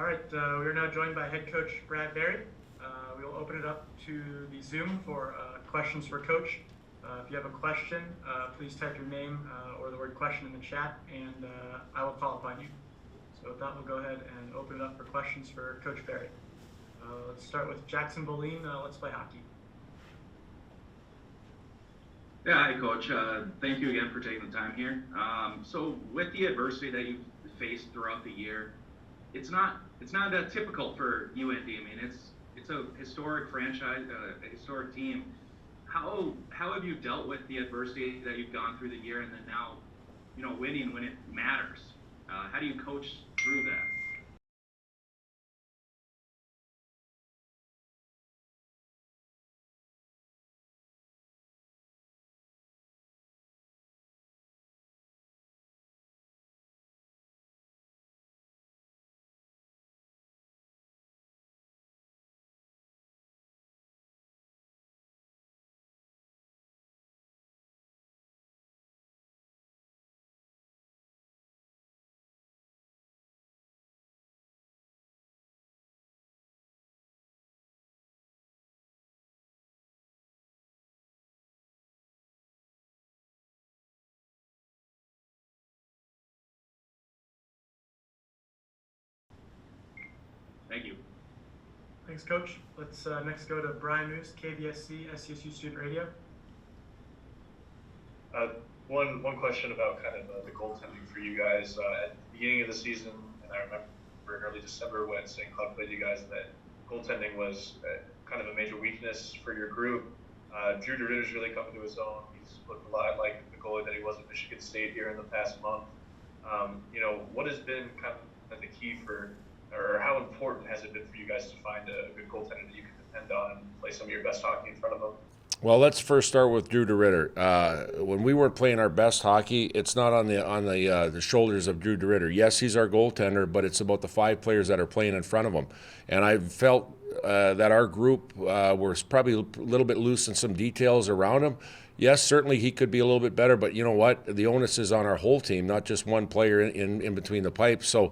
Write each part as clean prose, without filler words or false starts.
All right, we are now joined by head coach Brad Berry. We will open it up to the Zoom for questions for Coach. If you have a question, please type your name or the word question in the chat, and I will call upon you. So with that, we'll go ahead and open it up for questions for Coach Berry. Let's start with Jackson Boleen. Let's play hockey. Yeah, hi, Coach. Thank you again for taking the time here. So with the adversity that you've faced throughout the year, it's not that typical for UND. I mean, it's a historic franchise, a historic team. How have you dealt with the adversity that you've gone through the year, and then now, winning when it matters? How do you coach through that? Thank you. Thanks, Coach. Let's next go to Brian Moose, KVSC, SCSU Student Radio. One question about kind of the goaltending for you guys. At the beginning of the season, and I remember in early December when St. Cloud played you guys, that goaltending was kind of a major weakness for your group. Drew DeRitter's really come into his own. He's looked a lot like the goalie that he was at Michigan State here in the past month. What has been kind of the key for, or how important has it been for you guys to find a good goaltender that you can depend on and play some of your best hockey in front of them? Well, let's first start with Drew DeRitter. When we weren't playing our best hockey, it's not on the shoulders of Drew DeRitter. Yes, he's our goaltender, but it's about the 5 players that are playing in front of him. And I felt that our group was probably a little bit loose in some details around him. Yes, certainly he could be a little bit better, but you know what? The onus is on our whole team, not just one player in between the pipes. So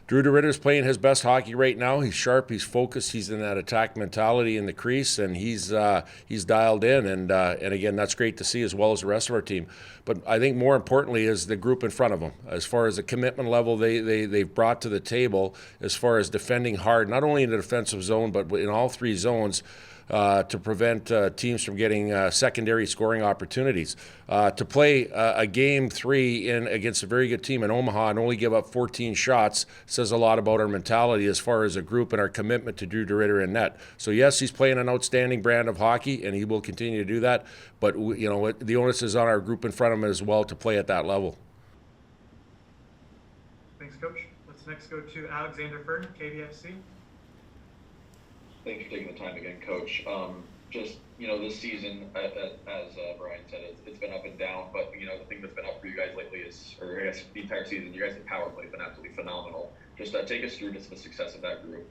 Drew DeRitter's playing his best hockey right now. He's sharp, he's focused, he's in that attack mentality in the crease, and he's dialed in. And again, that's great to see, as well as the rest of our team. But I think more importantly is the group in front of them, as far as the commitment level they've brought to the table, as far as defending hard, not only in the defensive zone, but in all 3 zones. To prevent teams from getting secondary scoring opportunities. To play a game 3 against a very good team in Omaha and only give up 14 shots says a lot about our mentality as far as a group and our commitment to Drew DeRitter in net. So yes, he's playing an outstanding brand of hockey, and he will continue to do that. But the onus is on our group in front of him as well to play at that level. Thanks, Coach. Let's next go to Alexander Fern, KVFC. Thanks for taking the time again, Coach. This season, as Brian said, it's been up and down, but, the thing that's been up for you guys lately is, or I guess the entire season, you guys' power play has been absolutely phenomenal. Just take us through just the success of that group.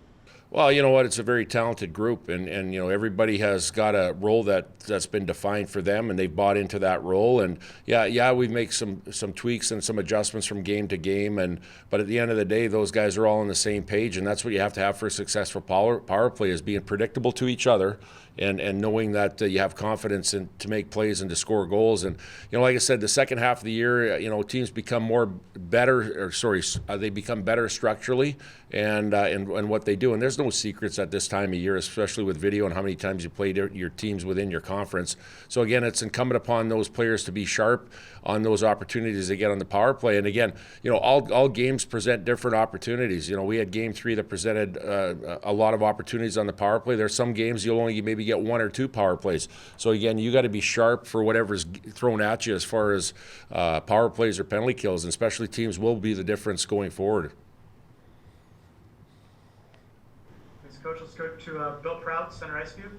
Well, you know what? It's a very talented group, and everybody has got a role that's been defined for them, and they've bought into that role. And yeah, we make some tweaks and some adjustments from game to game, but at the end of the day, those guys are all on the same page, and that's what you have to have for a successful power play, is being predictable to each other. And knowing that you have confidence to make plays and to score goals. And, like I said, the second half of the year, teams become they become better structurally and what they do. And there's no secrets at this time of year, especially with video and how many times you played your teams within your conference. So, again, it's incumbent upon those players to be sharp on those opportunities they get on the power play. And, again, all games present different opportunities. We had Game 3 that presented a lot of opportunities on the power play. There's some games you'll only maybe get 1 or 2 power plays. So again, you got to be sharp for whatever's thrown at you as far as power plays or penalty kills, and specialty teams will be the difference going forward. Thanks, Coach. Let's go to Bill Prout, Center Ice View.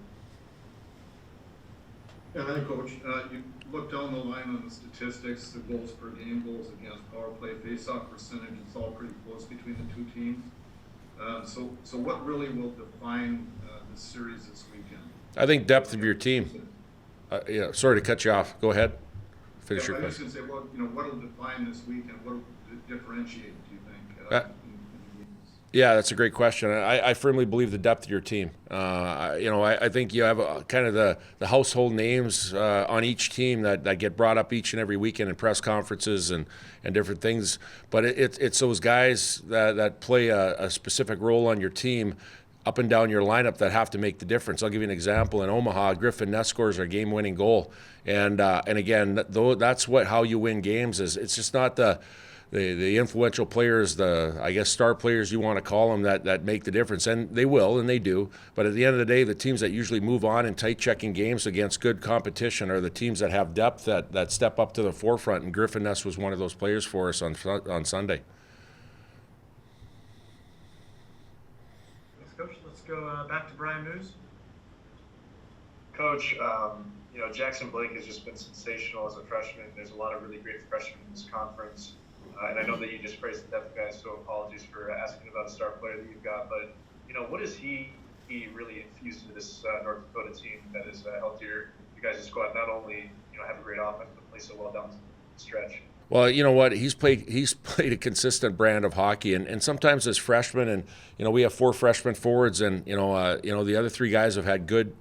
Yeah, hi, Coach. You look down the line on the statistics, the goals per game, goals against power play, face-off percentage, it's all pretty close between the 2 teams. So what really will define this series this weekend? I think depth of your team. Sorry to cut you off. Go ahead. Finish your question. I was going to say, what will define this weekend? What will differentiate, do you think? Yeah, that's a great question. I firmly believe the depth of your team. I think you have kind of the household names on each team that get brought up each and every weekend in press conferences and different things. But it's those guys that play a specific role on your team up and down your lineup that have to make the difference. I'll give you an example. In Omaha, Griffin Ness scores our game-winning goal. And again, that's how you win games. It's just not the influential players, I guess star players you want to call them, that make the difference. And they will, and they do. But at the end of the day, the teams that usually move on in tight checking games against good competition are the teams that have depth, that step up to the forefront. And Griffin Ness was one of those players for us on Sunday. Thanks, Coach. Let's go back to Brian Moose. Coach, Jackson Blake has just been sensational as a freshman. There's a lot of really great freshmen in this conference. And I know that you just praised the depth guys, so apologies for asking about a star player that you've got. But, what has he really infused into this North Dakota team that has helped you guys' squad not only, have a great offense, but play so well down the stretch? Well, you know what? He's played a consistent brand of hockey, and sometimes as freshmen, and we have 4 freshman forwards, and the other 3 guys have had good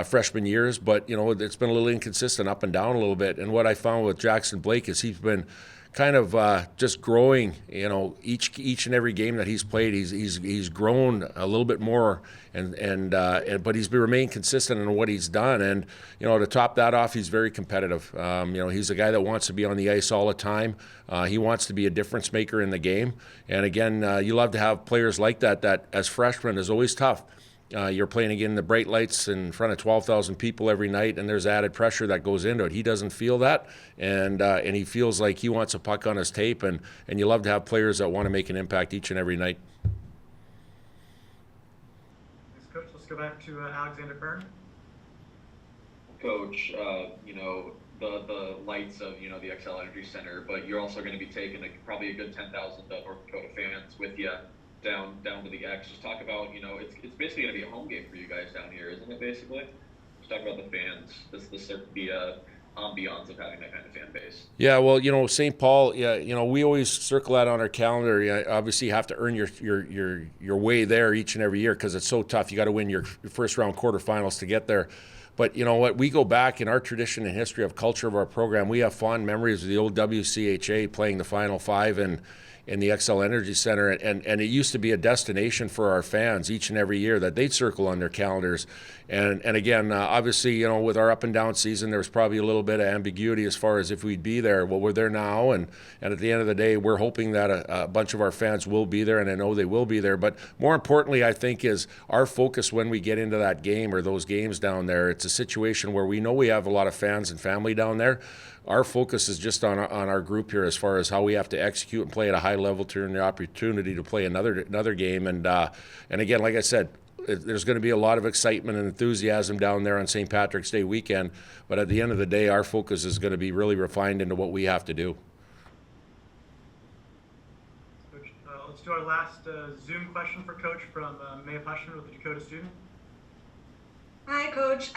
freshman years, but it's been a little inconsistent up and down a little bit. And what I found with Jackson Blake is he's been kind of just growing. Each and every game that he's played, he's grown a little bit more, but he's remained consistent in what he's done. And to top that off, he's very competitive. He's a guy that wants to be on the ice all the time. He wants to be a difference maker in the game. And again, you love to have players like that. That as freshmen is always tough. You're playing again the bright lights in front of 12,000 people every night, and there's added pressure that goes into it. He doesn't feel that, and he feels like he wants a puck on his tape, and you love to have players that want to make an impact each and every night. Thanks, Coach. Let's go back to Alexander Byrne. Coach, the lights of the Xcel Energy Center, but you're also going to be taking probably a good 10,000 North Dakota fans with you down to the X. Just talk about, it's basically going to be a home game for you guys down here, isn't it, basically? Just talk about the fans, the ambiance of having that kind of fan base. Yeah, well, St. Paul, we always circle that on our calendar. Obviously, you have to earn your way there each and every year because it's so tough. You got to win your first round quarterfinals to get there. But you know what? We go back in our tradition and history of culture of our program. We have fond memories of the old WCHA playing the Final Five in the Xcel Energy Center, and it used to be a destination for our fans each and every year that they'd circle on their calendars. And again, obviously, with our up and down season, there was probably a little bit of ambiguity as far as if we'd be there. Well, we're there now, and at the end of the day, we're hoping that a bunch of our fans will be there, and I know they will be there. But more importantly, I think, is our focus when we get into that game or those games down there. It's a situation where we know we have a lot of fans and family down there. Our focus is just on our group here as far as how we have to execute and play at a high level to earn the opportunity to play another game. And again, like I said, there's going to be a lot of excitement and enthusiasm down there on St. Patrick's Day weekend. But at the end of the day, our focus is going to be really refined into what we have to do. Coach, let's do our last Zoom question for Coach from Maya Pushman with the Dakota Student. Hi, Coach.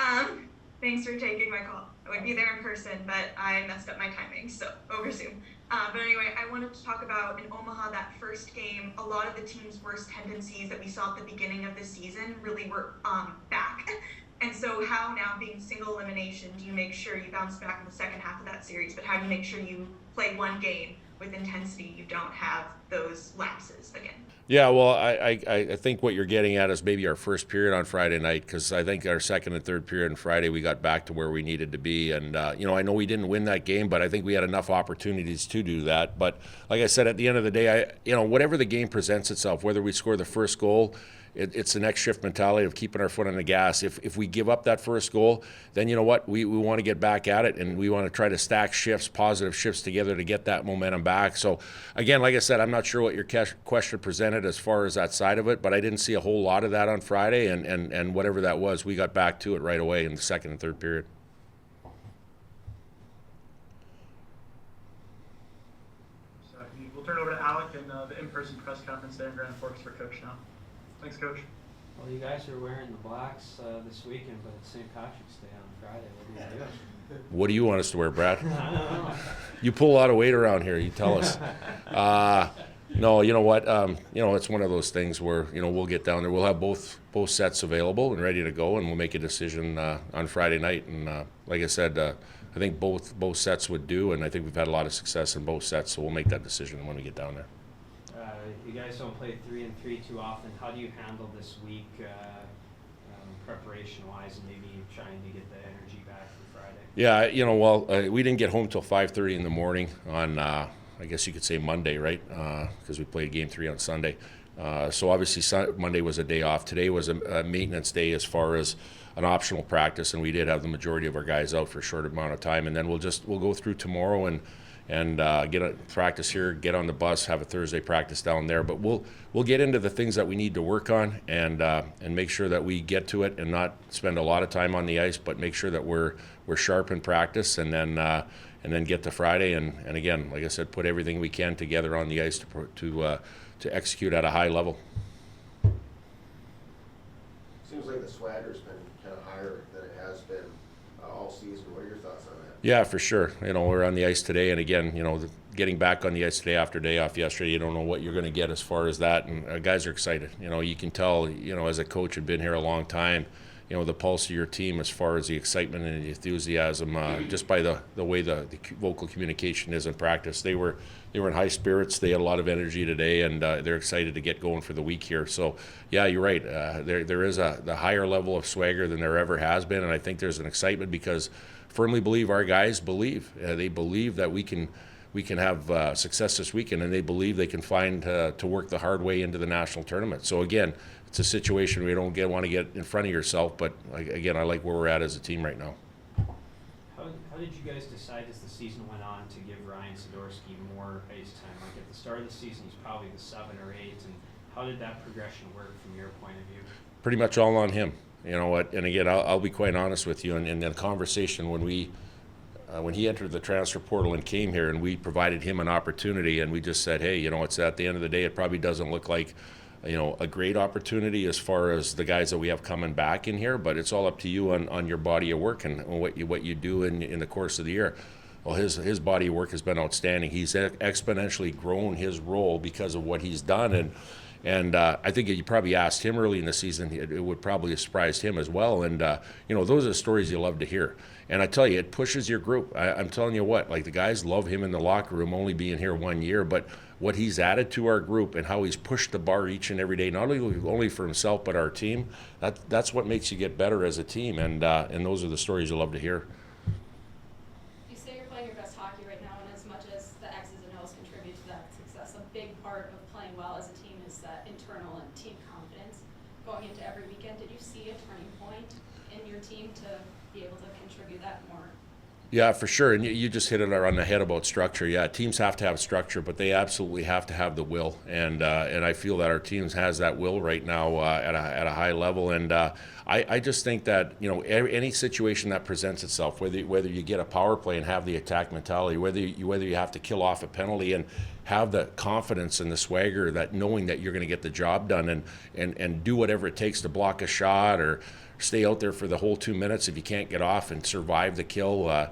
Thanks for taking my call. I would be there in person, but I messed up my timing, so over Zoom. But anyway, I wanted to talk about in Omaha, that first game, a lot of the team's worst tendencies that we saw at the beginning of the season really were back. And so how now, being single elimination, do you make sure you bounce back in the second half of that series, but how do you make sure you play one game with intensity, you don't have those lapses again? Yeah, well, I think what you're getting at is maybe our first period on Friday night, because I think our second and third period on Friday we got back to where we needed to be. And, I know we didn't win that game, but I think we had enough opportunities to do that. But like I said, at the end of the day, whatever the game presents itself, whether we score the first goal, it's the next shift mentality of keeping our foot on the gas. If we give up that first goal, then you know what? We want to get back at it, and we want to try to stack shifts, positive shifts together to get that momentum back. So, again, like I said, I'm not sure what your question presented as far as that side of it, but I didn't see a whole lot of that on Friday, and whatever that was, we got back to it right away in the second and third period. So we'll turn over to Alec and the in-person press conference there in Grand Forks for Coach now. Thanks, Coach. Well, you guys are wearing the blacks this weekend, but it's St. Patrick's Day on Friday. What are you doing? What do you want us to wear, Brad? You pull a lot of weight around here. You tell us. No, you know what? It's one of those things where we'll get down there. We'll have both sets available and ready to go, and we'll make a decision on Friday night. And like I said, I think both sets would do, and I think we've had a lot of success in both sets. So we'll make that decision when we get down there. You guys don't play 3-3 too often. How do you handle this week, preparation-wise, and maybe trying to get the energy back for Friday? Yeah, we didn't get home till 5:30 in the morning on. I guess you could say Monday, right? Because we played Game 3 on Sunday. So obviously Monday was a day off. Today was a maintenance day as far as an optional practice, and we did have the majority of our guys out for a short amount of time. And then we'll go through tomorrow and get a practice here, get on the bus, have a Thursday practice down there. But we'll get into the things that we need to work on and make sure that we get to it and not spend a lot of time on the ice, but make sure that we're sharp in practice and then get to Friday and again, like I said, put everything we can together on the ice to execute at a high level. Seems like the swagger's been kind of higher than it has been all season. What are your thoughts on that? Yeah, for sure. We're on the ice today, and again, getting back on the ice today after day off yesterday, you don't know what you're going to get as far as that, and guys are excited. You can tell, as a coach and been here a long time, the pulse of your team as far as the excitement and the enthusiasm, just by the way the vocal communication is in practice. They were in high spirits. They had a lot of energy today, and they're excited to get going for the week here. So, yeah, you're right. There is the higher level of swagger than there ever has been, and I think there's an excitement because firmly believe our guys believe. They believe that we can have success this weekend, and they believe they can find to work the hard way into the national tournament. So again, it's a situation where you don't want to get in front of yourself, but again, I like where we're at as a team right now. How did you guys decide as the season went on to give Ryan Sidorsky more ice time? Like at the start of the season, he's probably the 7 or 8, and how did that progression work from your point of view? Pretty much all on him. You know what? And again, I'll be quite honest with you. In the conversation when he entered the transfer portal and came here, and we provided him an opportunity, and we just said, hey, it's at the end of the day, it probably doesn't look like a great opportunity as far as the guys that we have coming back in here, but it's all up to you on your body of work and what you do in the course of the year. Well, his body of work has been outstanding. He's exponentially grown his role because of what he's done, and I think if you probably asked him early in the season, it would probably have surprised him as well. And those are the stories you love to hear. And I tell you, it pushes your group. I'm telling you what, like the guys love him in the locker room, only being here 1 year, but what he's added to our group and how he's pushed the bar each and every day, not only for himself but our team, that's what makes you get better as a team. And those are the stories you love to hear. You say you're playing your best hockey right now, and as much as the X's and O's contribute to that success, a big part of playing well as a team is that internal and team confidence going into every weekend. Did you see a turning point in your team to be able to contribute that more? Yeah, for sure. And you just hit it on the head about structure. Yeah, teams have to have structure, but they absolutely have to have the will. And I feel that our teams has that will right now at a high level. And I just think that any situation that presents itself, whether you get a power play and have the attack mentality, whether you have to kill off a penalty and have the confidence and the swagger that knowing that you're going to get the job done and do whatever it takes to block a shot or stay out there for the whole 2 minutes if you can't get off and survive the kill.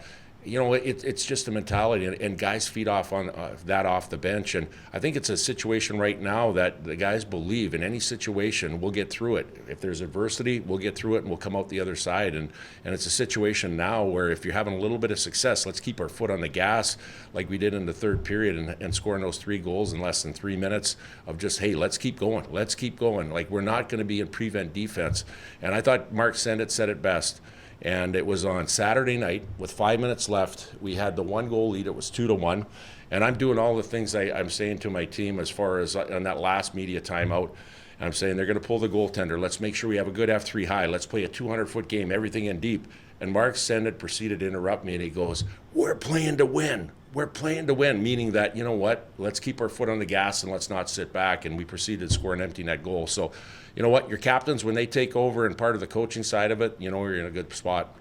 It's just a mentality, and guys feed off on that off the bench. And I think it's a situation right now that the guys believe in any situation we'll get through it. If there's adversity, we'll get through it and we'll come out the other side. And it's a situation now where if you're having a little bit of success, let's keep our foot on the gas like we did in the third period and scoring those 3 goals in less than 3 minutes of just, hey, let's keep going. Like we're not going to be in prevent defense. And I thought Mark Sendit said it best. And it was on Saturday night with 5 minutes left. We had the 1 goal lead. It was 2-1. And I'm doing all the things I'm saying to my team as far as on that last media timeout. And I'm saying they're going to pull the goaltender. Let's make sure we have a good F3 high. Let's play a 200-foot game, everything in deep. And Mark Sendit proceeded to interrupt me, and he goes, we're playing to win. We're playing to win, meaning that, you know what, let's keep our foot on the gas and let's not sit back. And we proceeded to score an empty net goal. So, you know what, your captains, when they take over and part of the coaching side of it, you're in a good spot.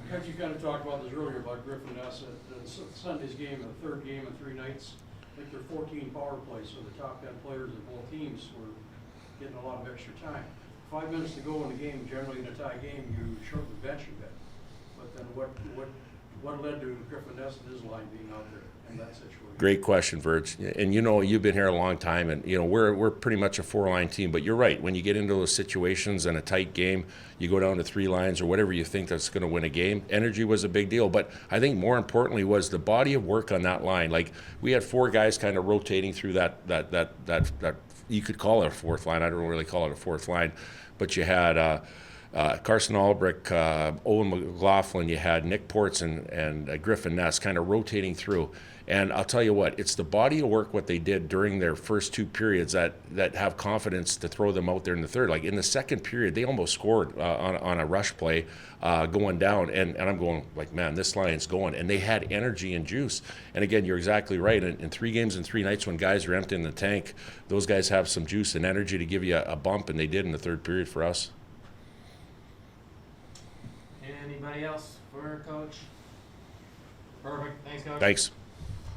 Because you kind of talked about this earlier about Griffin Ness at Sunday's game, the third game in 3 nights. I think there are 14 power plays, so the top 10 players of both teams were getting a lot of extra time. 5 minutes to go in the game, generally in a tie game, you shorten the bench a bit. But then what led to Griffin Ness and his line being out there? in that situation? Great question, Verge. And you know, you've been here a long time, and you know we're pretty much a 4-line team. But you're right. When you get into those situations in a tight game, you go down to 3 lines or whatever you think that's going to win a game. Energy was a big deal, but I think more importantly was the body of work on that line. Like we had 4 guys kind of rotating through that you could call it a 4th line. I don't really call it a 4th line, but you had. Carson Albrick, Owen McLaughlin, you had Nick Ports and Griffin Ness kind of rotating through. And I'll tell you what, it's the body of work what they did during their first 2 periods that have confidence to throw them out there in the third. Like in the second period, they almost scored on a rush play going down. And I'm going like, man, this line's going. And they had energy and juice. And again, you're exactly right. In 3 games and 3 nights when guys are emptying the tank, those guys have some juice and energy to give you a bump, and they did in the 3rd period for us. Anybody else for Coach? Perfect. Thanks, Coach. Thanks.